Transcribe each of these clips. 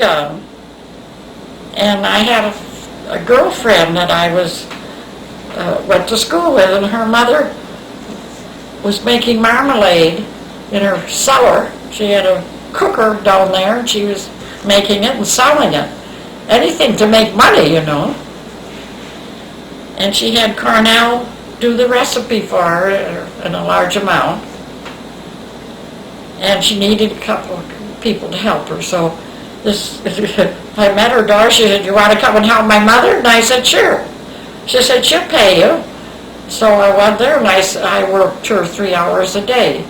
young, and I had a girlfriend that I went to school with, and her mother was making marmalade in her cellar. She had a cooker down there, and she was making it and selling it. Anything to make money, you know. And she had Cornell do the recipe for her in a large amount. And she needed a couple of people to help her. So I met her daughter. She said, "You want to come and help my mother?" And I said, "Sure." She said, "She'll pay you." So I went there, and I worked 2 or 3 hours a day,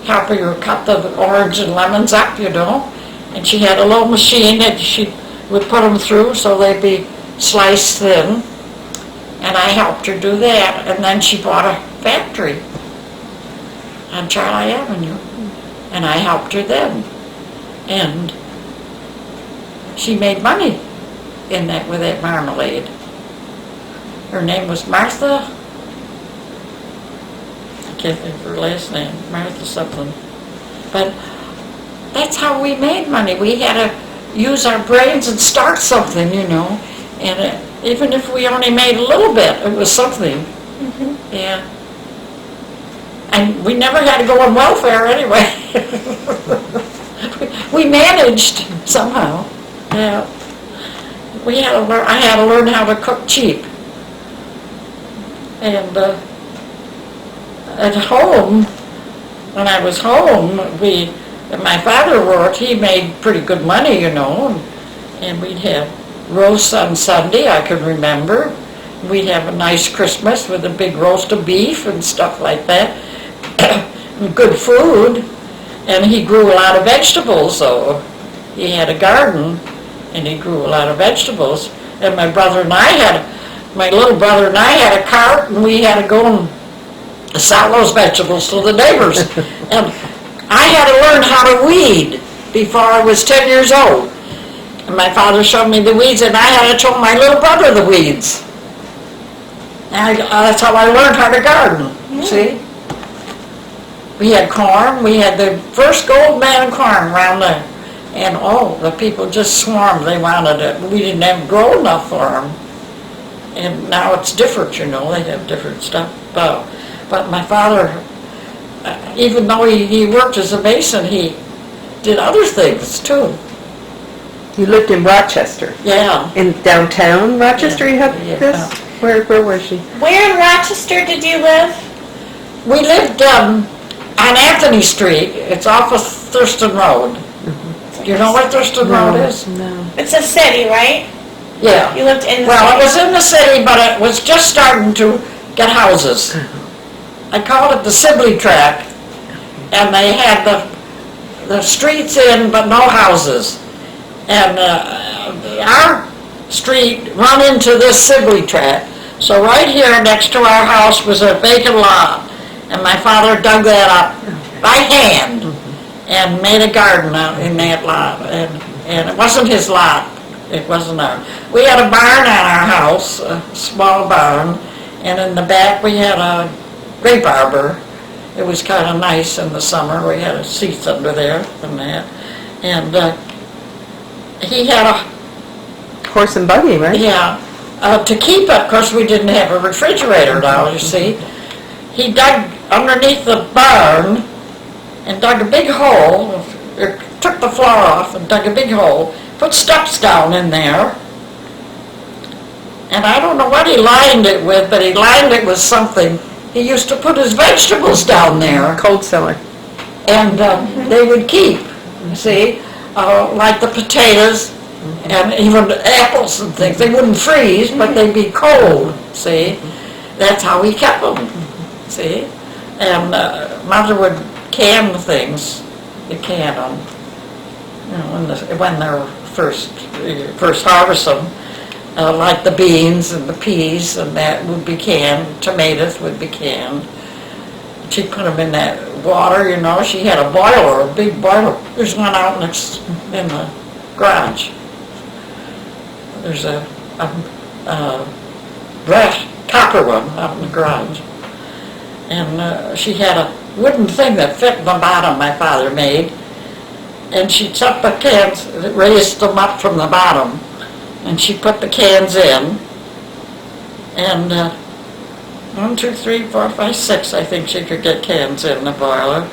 helping her cut the orange and lemons up, you know. And she had a little machine that she would put them through so they'd be sliced thin. And I helped her do that. And then she bought a factory on Charlie Avenue. And I helped her then. And she made money in that with that marmalade. Her name was Martha. I can't think of her last name. Martha something. But that's how we made money. We had to use our brains and start something, you know. And even if we only made a little bit, it was something. Mm-hmm. Yeah. And we never had to go on welfare anyway. We managed somehow. Yeah. We had to learn. I had to learn how to cook cheap. And at home, when I was home, my father worked. He made pretty good money, you know, and we'd have roasts on Sunday, I can remember. We'd have a nice Christmas with a big roast of beef and stuff like that. Good food. And he grew a lot of vegetables, so he had a garden, and he grew a lot of vegetables. And my little brother and I had a cart, and we had to go and sell those vegetables to the neighbors. And I had to learn how to weed before I was 10 years old. And my father showed me the weeds, and I had to show my little brother the weeds. And that's how I learned how to garden, see? We had corn. We had the first gold man corn around there. And the people just swarmed. They wanted it. We didn't have grow enough for them. And now it's different, you know. They have different stuff. But my father, even though he worked as a mason, he did other things too. You lived in Rochester? Yeah. In downtown Rochester, you have this? Where was she? Where in Rochester did you live? We lived on Anthony Street. It's off of Thurston Road. Mm-hmm. Do you know what Thurston Road is? No. It's a city, right? Yeah. You lived in the city? Well, it was in the city, but it was just starting to get houses. I called it the Sibleys tract, and they had the streets in, but no houses. And our street run into this Sibleys tract. So right here next to our house was a vacant lot, and my father dug that up by hand and made a garden out in that lot. And it wasn't his lot. It wasn't ours. We had a barn on our house, a small barn, and in the back we had a grape arbor. It was kind of nice in the summer. We had seats under there and that. And he had a horse and buggy, right? Yeah. To keep it, of course, we didn't have a refrigerator now, you see. He dug underneath the barn and dug a big hole, took the floor off and dug a big hole, put steps down in there. And I don't know what he lined it with, but he lined it with something. He used to put his vegetables down there. Cold cellar. And they would keep, see, like the potatoes and even apples and things. They wouldn't freeze, but they'd be cold, see. That's how he kept them, see. And Mother would can things, you can them, you know, when they're first harvest them. Like the beans and the peas, and that would be canned. Tomatoes would be canned. She'd put them in that water, you know. She had a boiler, a big boiler. There's one out in the garage. There's a brass copper one out in the garage. And she had a wooden thing that fit in the bottom my father made. and she took the cans, raised them up from the bottom, and she put the cans in, and 1, 2, 3, 4, 5, 6, I think she could get cans in the boiler,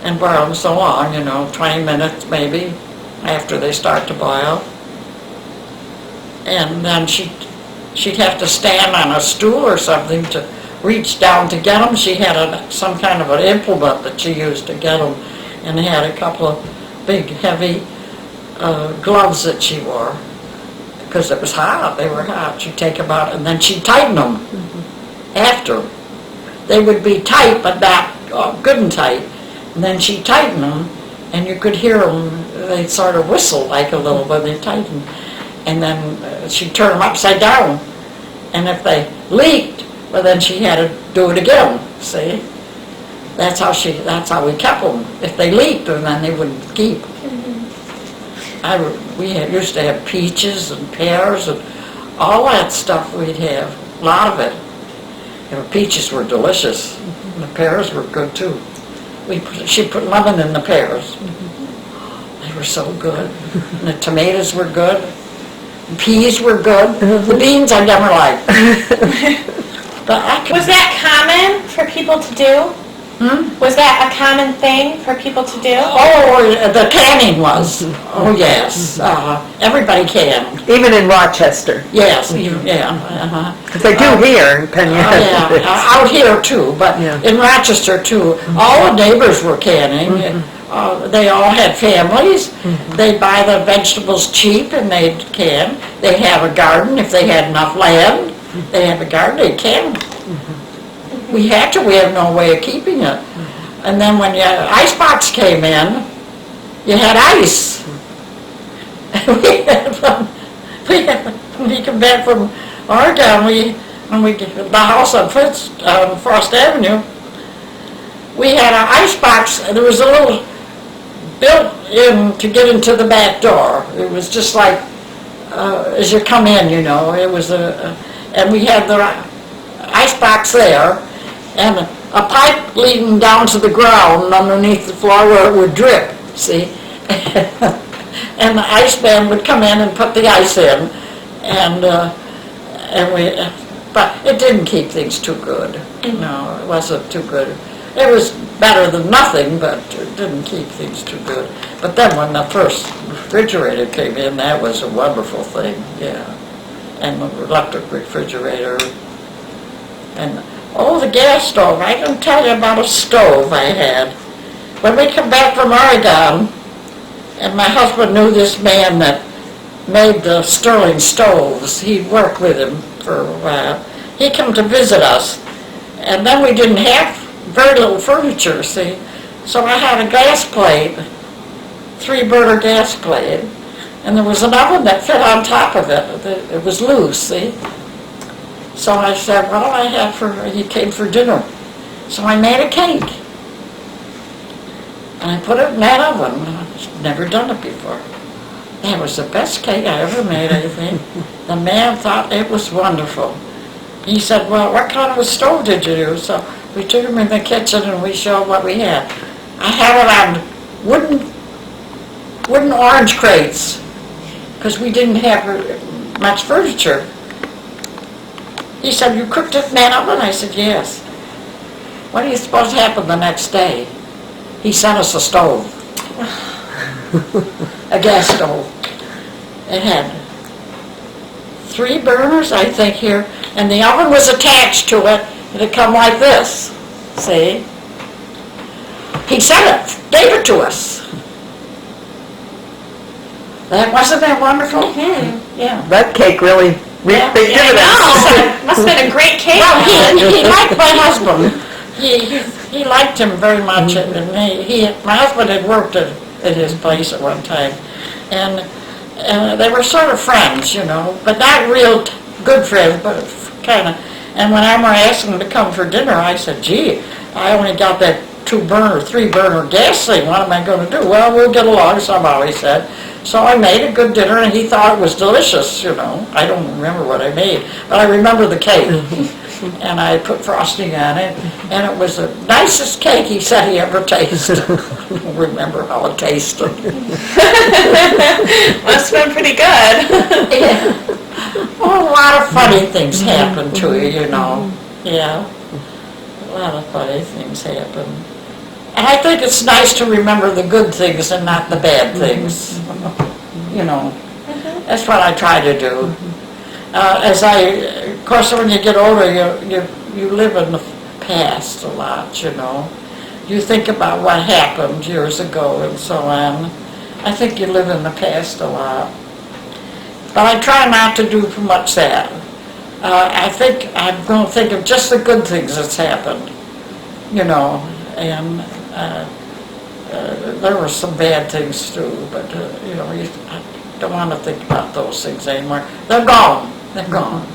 and boil them so long, 20 minutes maybe, after they start to boil. And then she'd have to stand on a stool or something to reach down to get them. She had some kind of an implement that she used to get them, and had a couple of big, heavy gloves that she wore, because it was hot. They were hot. She'd take them out, and then she'd tighten them after. They would be tight, but not good and tight. And then she'd tighten them, and you could hear them. They'd sort of whistle like a little when they tightened. And then she'd turn them upside down. And if they leaked, well, then she had to do it again, see? That's how we kept them. If they leaked, then they wouldn't keep. We used to have peaches and pears and all that stuff we'd have, a lot of it. The peaches were delicious, and the pears were good too. She put lemon in the pears. They were so good. And the tomatoes were good. The peas were good. The beans I never liked. But Was that common for people to do? Was that a common thing for people to do? Oh, the canning was. Oh, yes. Everybody can. Even in Rochester. Yes, yeah. Because they do here in Pennsylvania. Yeah, out here too, but in Rochester too. All the neighbors were canning. They all had families. They'd buy the vegetables cheap and they'd can. They'd have a garden if they had enough land. They'd have a garden, they'd can. We had to, we had no way of keeping it. And then when icebox came in, you had ice. When we come back from Oregon, the house on Frost Avenue, we had an icebox. There was a little built in to get into the back door. It was just like as you come in, it was and we had the icebox there, and a pipe leading down to the ground underneath the floor where it would drip, see? And the iceman would come in and put the ice in, but it didn't keep things too good. No, it wasn't too good. It was better than nothing, but it didn't keep things too good. But then when the first refrigerator came in, that was a wonderful thing, yeah. And the electric refrigerator, and the gas stove. I can tell you about a stove I had. When we come back from Oregon, and my husband knew this man that made the Stirling stoves. He'd worked with him for a while. He came to visit us, and then we didn't have very little furniture, see. So I had a gas plate, 3-burner gas plate, and there was an oven that fit on top of it. It was loose, see. So I said, he came for dinner. So I made a cake. And I put it in that oven. I've never done it before. That was the best cake I ever made, I think. The man thought it was wonderful. He said, well, what kind of a stove did you use? So we took him in the kitchen and we showed what we had. I had it on wooden orange crates, because we didn't have much furniture. He said, you cooked it in that oven? I said, yes. What do you suppose happened the next day? He sent us a stove. A gas stove. It had 3 burners, I think, here, and the oven was attached to it. It'd come like this, see? He sent it, gave it to us. Wasn't that wonderful? Mm-hmm. Yeah. That cake really reaped big dividends. Must have been a great cake. Well, he liked my husband. He liked him very much, and my husband had worked at his place at one time, and they were sort of friends, but not real good friends, but kind of. And when Emma asked him to come for dinner, I said, gee, I only got that 2-burner, 3-burner gas thing. What am I going to do? Well, we'll get along somehow, he said. So I made a good dinner, and he thought it was delicious, I don't remember what I made, but I remember the cake. and I put frosting on it, and it was the nicest cake he said he ever tasted. I don't remember how it tasted. Must have been pretty good. Yeah. Oh, a lot of funny things happen to you, you know. Yeah. A lot of funny things happen. And I think it's nice to remember the good things and not the bad things. You know. That's what I try to do. Of course, when you get older, you live in the past a lot, you know. You think about what happened years ago and so on. I think you live in the past a lot. But I try not to do too much that. I think I'm going to think of just the good things that's happened, you know. And there were some bad things too, but, you know, I don't want to think about those things anymore. They're gone. They're gone.